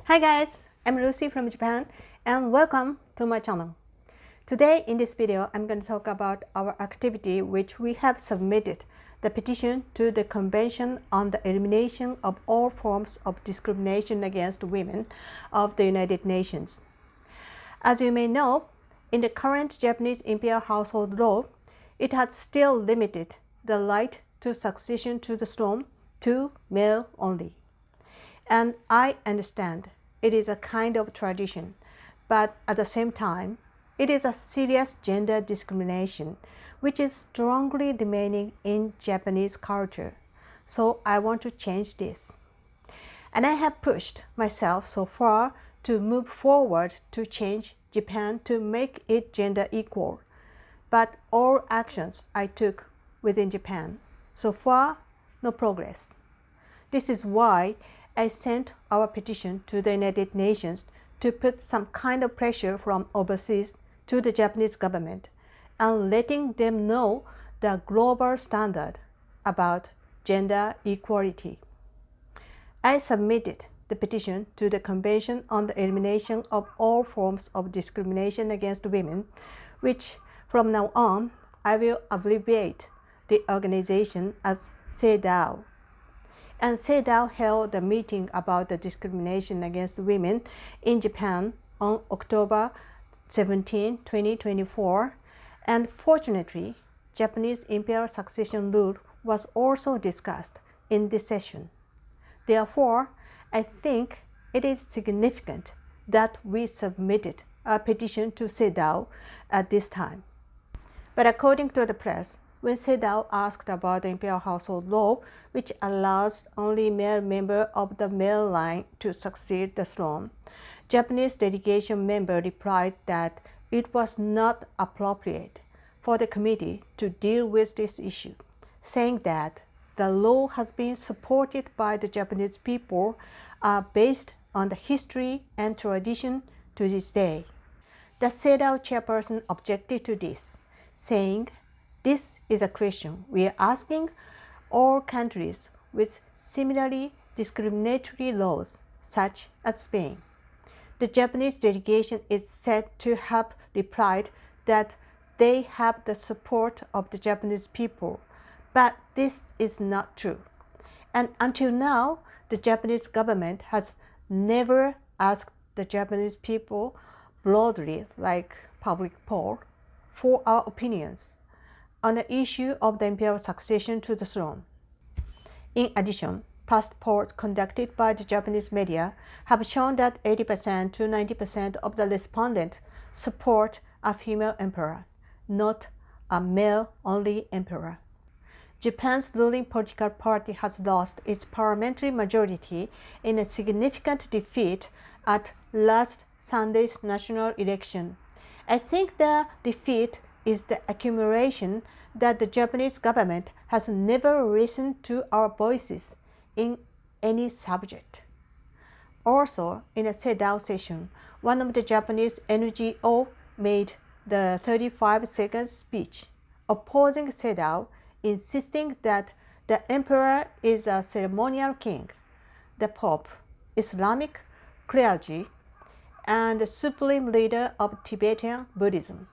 Hi guys, I'm Lucy from Japan and welcome to my channel. Today in this video, I'm going to talk about our activity which we have submitted the petition to the Convention on the Elimination of All Forms of Discrimination Against Women of the United Nations. As you may know, in the current Japanese imperial household law, it has still limited the right to succession to the throne to male only. And I understand it is a kind of tradition, but at the same time, it is a serious gender discrimination which is strongly remaining in Japanese culture. So I want to change this. And I have pushed myself so far to move forward to change Japan to make it gender equal. But all actions I took within Japan, so far, no progress. This is why I sent our petition to the United Nations to put some kind of pressure from overseas to the Japanese government and letting them know the global standard about gender equality. I submitted the petition to the Convention on the Elimination of All Forms of Discrimination Against Women, which from now on I will abbreviate the organization as CEDAW. And CEDAW held a meeting about the discrimination against women in Japan on October 17, 2024, and fortunately, Japanese imperial succession rule was also discussed in this session. Therefore, I think it is significant that we submitted a petition to CEDAW at this time. But according to the press, when CEDAW asked about the imperial household law, which allows only male member of the male line to succeed the throne, Japanese delegation member replied that it was not appropriate for the committee to deal with this issue, saying that the law has been supported by the Japanese people based on the history and tradition to this day. The CEDAW chairperson objected to this, saying, "This is a question we are asking all countries with similarly discriminatory laws, such as Spain." The Japanese delegation is said to have replied that they have the support of the Japanese people, but this is not true. And until now, the Japanese government has never asked the Japanese people broadly, like public poll, for our opinions on the issue of the imperial succession to the throne. In addition, past polls conducted by the Japanese media have shown that 80% to 90% of the respondents support a female emperor, not a male-only emperor. Japan's ruling political party has lost its parliamentary majority in a significant defeat at last Sunday's national election. I think the defeat is the accumulation that the Japanese government has never listened to our voices in any subject. Also, in a CEDAW session, one of the Japanese NGO made the 35-second speech opposing CEDAW, insisting that the emperor is a ceremonial king, the Pope, Islamic clergy, and the supreme leader of Tibetan Buddhism.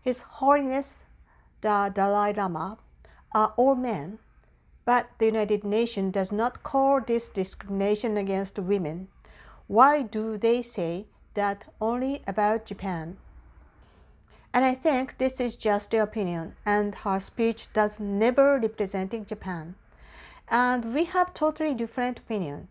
His Holiness the Dalai Lama are all men, but the United Nations does not call this discrimination against women. Why do they say that only about Japan? And I think this is just their opinion, and her speech does never representing Japan. And we have totally different opinion.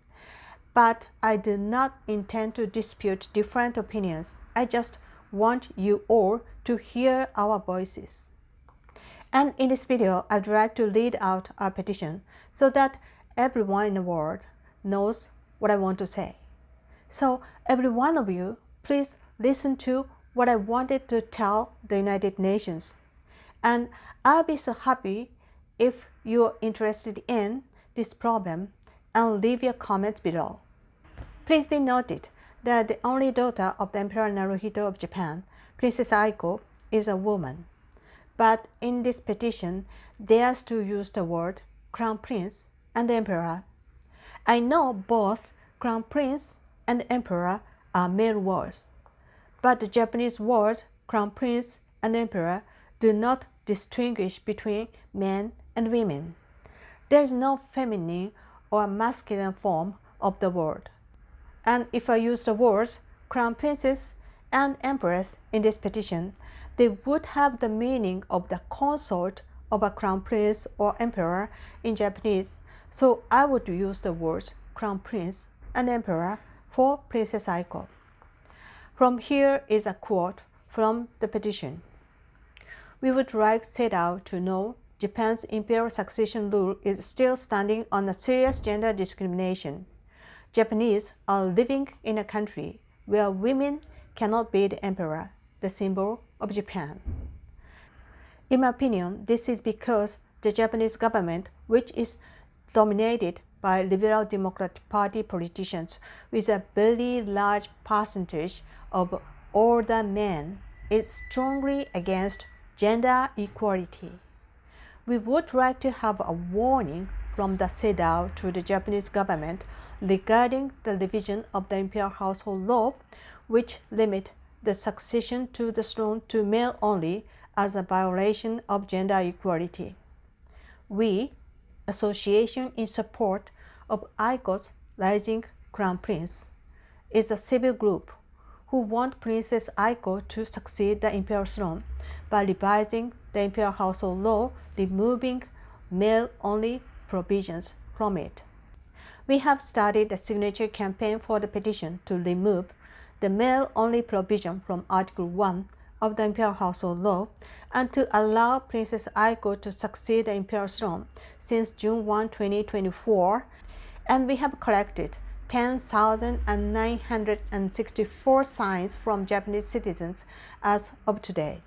But I do not intend to dispute different opinions. I just want you all to hear our voices. And in this video, I'd like to read out our petition so that everyone in the world knows what I want to say. So every one of you, please listen to what I wanted to tell the United Nations. And I'll be so happy if you're interested in this problem and leave your comments below. Please be noted that the only daughter of the Emperor Naruhito of Japan, Princess Aiko, is a woman. But in this petition, dares to use the word Crown Prince and Emperor. I know both Crown Prince and emperor are male words, but the Japanese words crown prince and emperor do not distinguish between men and women. There is no feminine or masculine form of the word. And if I use the words crown princess and empress in this petition, they would have the meaning of the consort of a crown prince or emperor in Japanese, so I would use the words crown prince and emperor for Princess Aiko. From here is a quote from the petition. We would like Seidao to know Japan's imperial succession rule is still standing on a serious gender discrimination. Japanese are living in a country where women cannot be the emperor, the symbol of Japan. In my opinion, this is because the Japanese government, which is dominated by Liberal Democratic Party politicians with a very large percentage of older men, is strongly against gender equality. We would like to have a warning from the Seidao to the Japanese government regarding the revision of the imperial household law, which limit the succession to the throne to male only as a violation of gender equality. We, Association in Support of Aiko's Rising Crown Prince, is a civil group who want Princess Aiko to succeed the imperial throne by revising the imperial household law, removing male-only provisions from it. We have started a signature campaign for the petition to remove the male-only provision from Article 1 of the imperial household law and to allow Princess Aiko to succeed the imperial throne since June 1, 2024, and we have collected 10,964 signs from Japanese citizens as of today.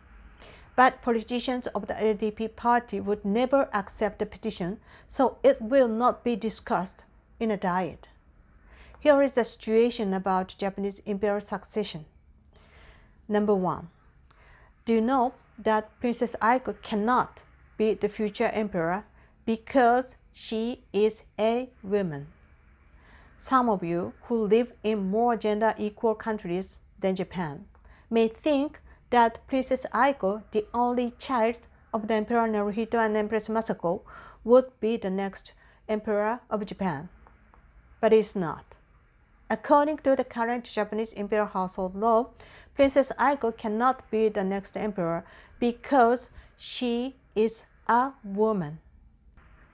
But politicians of the LDP party would never accept the petition, so it will not be discussed in a Diet. Here is the situation about Japanese imperial succession. Number 1. Do you know that Princess Aiko cannot be the future emperor because she is a woman? Some of you who live in more gender equal countries than Japan may think that Princess Aiko, the only child of the Emperor Naruhito and Empress Masako, would be the next emperor of Japan. But it's not. According to the current Japanese imperial household law, Princess Aiko cannot be the next emperor because she is a woman.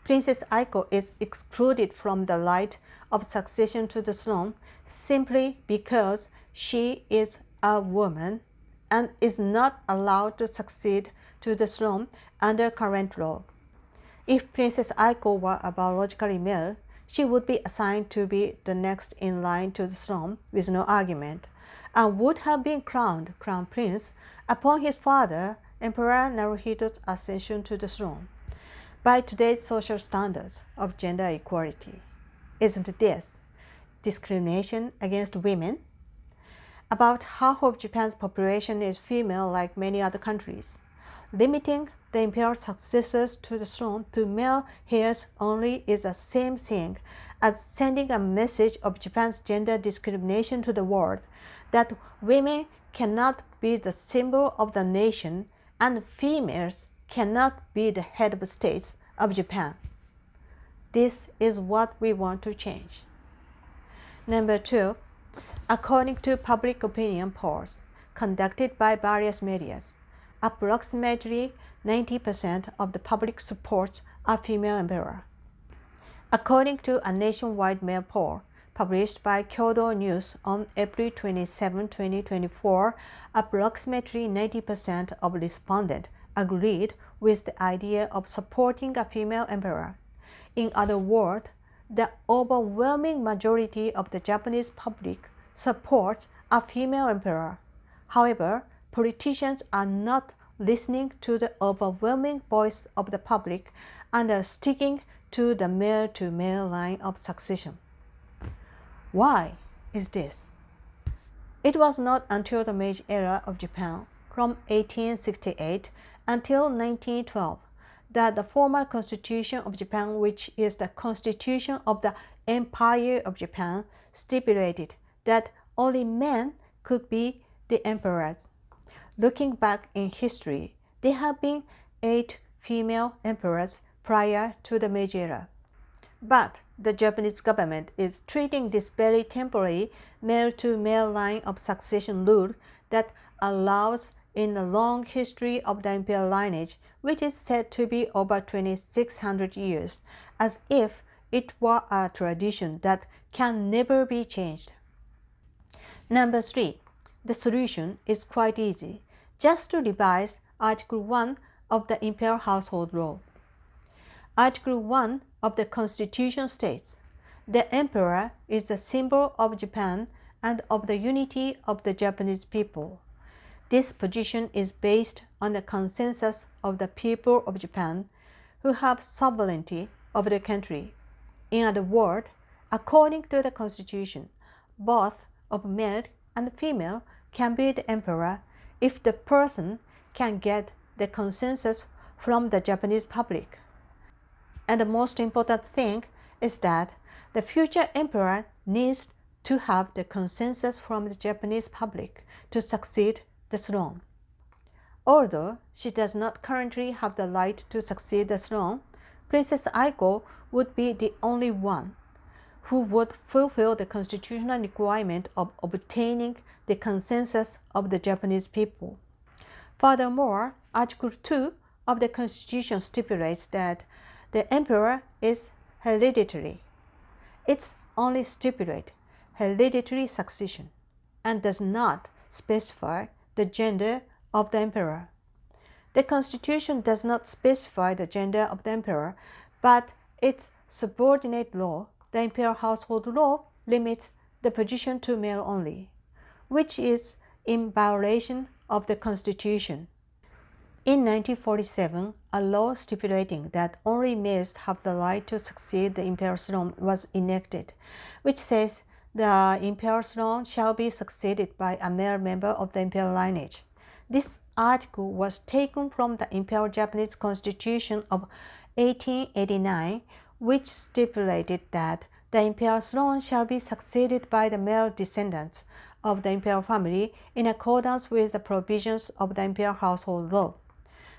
Princess Aiko is excluded from the right of succession to the throne simply because she is a woman and is not allowed to succeed to the throne under current law. If Princess Aiko were a biologically male, she would be assigned to be the next in line to the throne with no argument, and would have been crowned crown prince upon his father, Emperor Naruhito's ascension to the throne. By today's social standards of gender equality, isn't this discrimination against women? About half of Japan's population is female like many other countries. Limiting the imperial successors to the throne to male heirs only is the same thing as sending a message of Japan's gender discrimination to the world, that women cannot be the symbol of the nation and females cannot be the head of states of Japan. This is what we want to change. Number 2, according to public opinion polls conducted by various media, approximately 90% of the public supports a female emperor. According to a nationwide male poll published by Kyodo News on April 27, 2024, approximately 90% of respondents agreed with the idea of supporting a female emperor. In other words, the overwhelming majority of the Japanese public supports a female emperor. However, politicians are not listening to the overwhelming voice of the public and are sticking to the male-to-male line of succession. Why is this? It was not until the Meiji era of Japan, from 1868 until 1912, that the former Constitution of Japan, which is the Constitution of the Empire of Japan, stipulated that only men could be the emperors. Looking back in history, there have been 8 female emperors prior to the Meiji era. But the Japanese government is treating this very temporary male-to-male line of succession rule that allows in the long history of the imperial lineage, which is said to be over 2600 years, as if it were a tradition that can never be changed. Number 3. The solution is quite easy, just to revise Article 1 of the Imperial Household Law. Article 1 of the Constitution states, "The Emperor is a symbol of Japan and of the unity of the Japanese people." This position is based on the consensus of the people of Japan who have sovereignty over the country. In other words, according to the Constitution, both of male and female can be the emperor if the person can get the consensus from the Japanese public. And the most important thing is that the future emperor needs to have the consensus from the Japanese public to succeed the throne. Although she does not currently have the right to succeed the throne, Princess Aiko would be the only one who would fulfill the constitutional requirement of obtaining the consensus of the Japanese people. Furthermore, Article 2 of the Constitution stipulates that the emperor is hereditary. It only stipulates hereditary succession and does not specify the gender of the emperor. The Constitution does not specify the gender of the emperor, but its subordinate law, the Imperial Household Law, limits the position to male only, which is in violation of the Constitution. In 1947, a law stipulating that only males have the right to succeed the imperial throne was enacted, which says the imperial throne shall be succeeded by a male member of the imperial lineage. This article was taken from the Imperial Japanese Constitution of 1889, which stipulated that the imperial throne shall be succeeded by the male descendants of the imperial family in accordance with the provisions of the Imperial Household Law.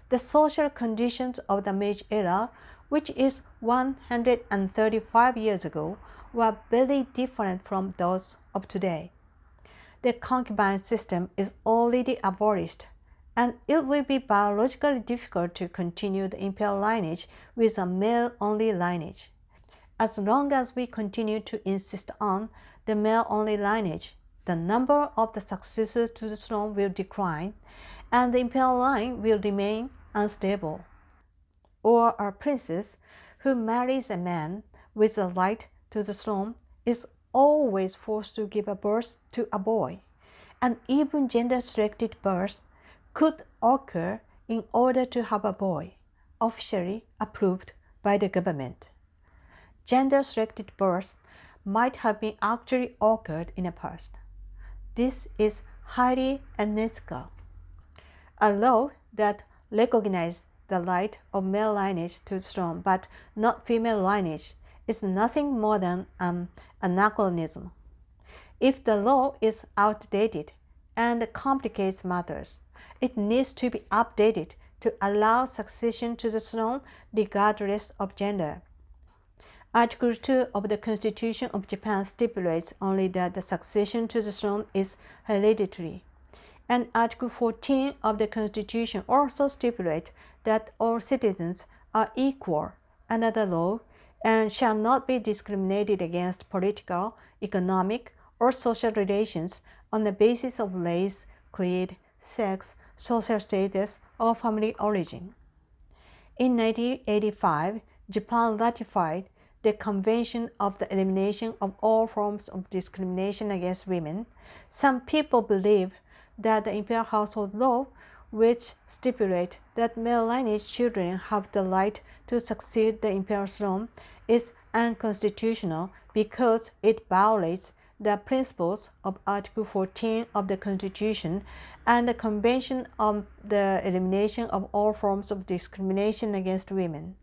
The social conditions of the Meiji era, which is 135 years ago, were very different from those of today. The concubine system is already abolished, and it will be biologically difficult to continue the imperial lineage with a male-only lineage. As long as we continue to insist on the male-only lineage, the number of the successors to the throne will decline, and the imperial line will remain unstable. Or a princess who marries a man with the right to the throne is always forced to give birth to a boy, and even gender-selected birth could occur in order to have a boy, officially approved by the government. Gender-selected birth might have been actually occurred in the past. This is highly unethical. A law that recognizes the right of male lineage to the throne but not female lineage is nothing more than an anachronism. If the law is outdated and complicates matters, it needs to be updated to allow succession to the throne regardless of gender. Article 2 of the Constitution of Japan stipulates only that the succession to the throne is hereditary, and Article 14 of the Constitution also stipulates that all citizens are equal under the law and shall not be discriminated against political, economic, or social relations on the basis of race, creed, sex, social status, or family origin. In 1985, Japan ratified the Convention of the Elimination of All Forms of Discrimination Against Women. Some people believe that the Imperial Household Law, which stipulates that male lineage children have the right to succeed the imperial throne, is unconstitutional because it violates the principles of Article 14 of the Constitution and the Convention on the Elimination of All Forms of Discrimination Against Women.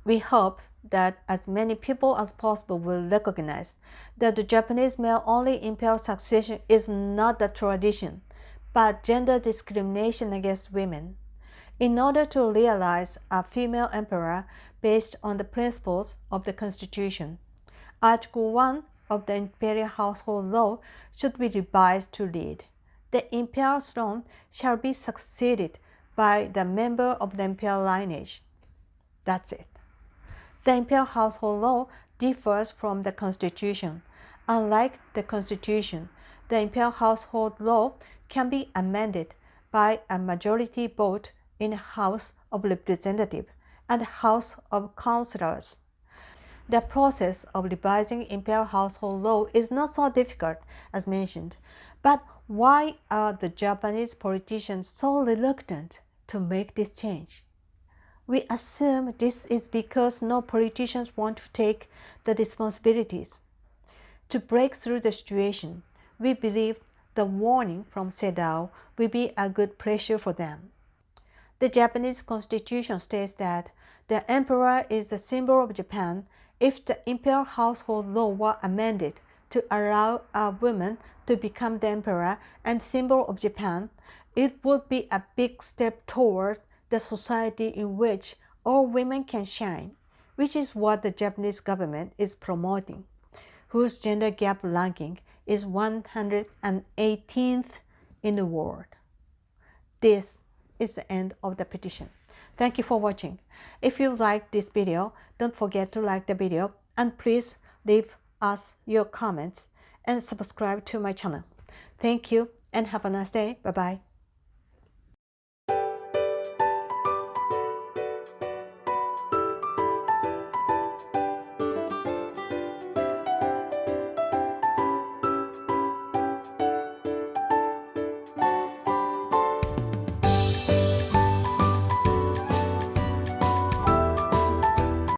We hope that as many people as possible will recognize that the Japanese male-only imperial succession is not the tradition, but gender discrimination against women. In order to realize a female emperor based on the principles of the Constitution, Article 1 of the Imperial Household Law should be revised to read, "The imperial throne shall be succeeded by the member of the imperial lineage." That's it. The Imperial Household Law differs from the Constitution. Unlike the Constitution, the Imperial Household Law can be amended by a majority vote in the House of Representatives and House of Councillors. The process of revising Imperial Household Law is not so difficult as mentioned, but why are the Japanese politicians so reluctant to make this change? We assume this is because no politicians want to take the responsibilities. To break through the situation, we believe the warning from CEDAW will be a good pressure for them. The Japanese constitution states that the emperor is the symbol of Japan. If the imperial household law were amended to allow a woman to become the emperor and symbol of Japan, it would be a big step toward the society in which all women can shine, which is what the Japanese government is promoting, whose gender gap ranking is 118th in the world. This is the end of the petition. Thank you for watching. If you liked this video, don't forget to like the video and please leave us your comments and subscribe to my channel. Thank you and have a nice day. Bye-bye.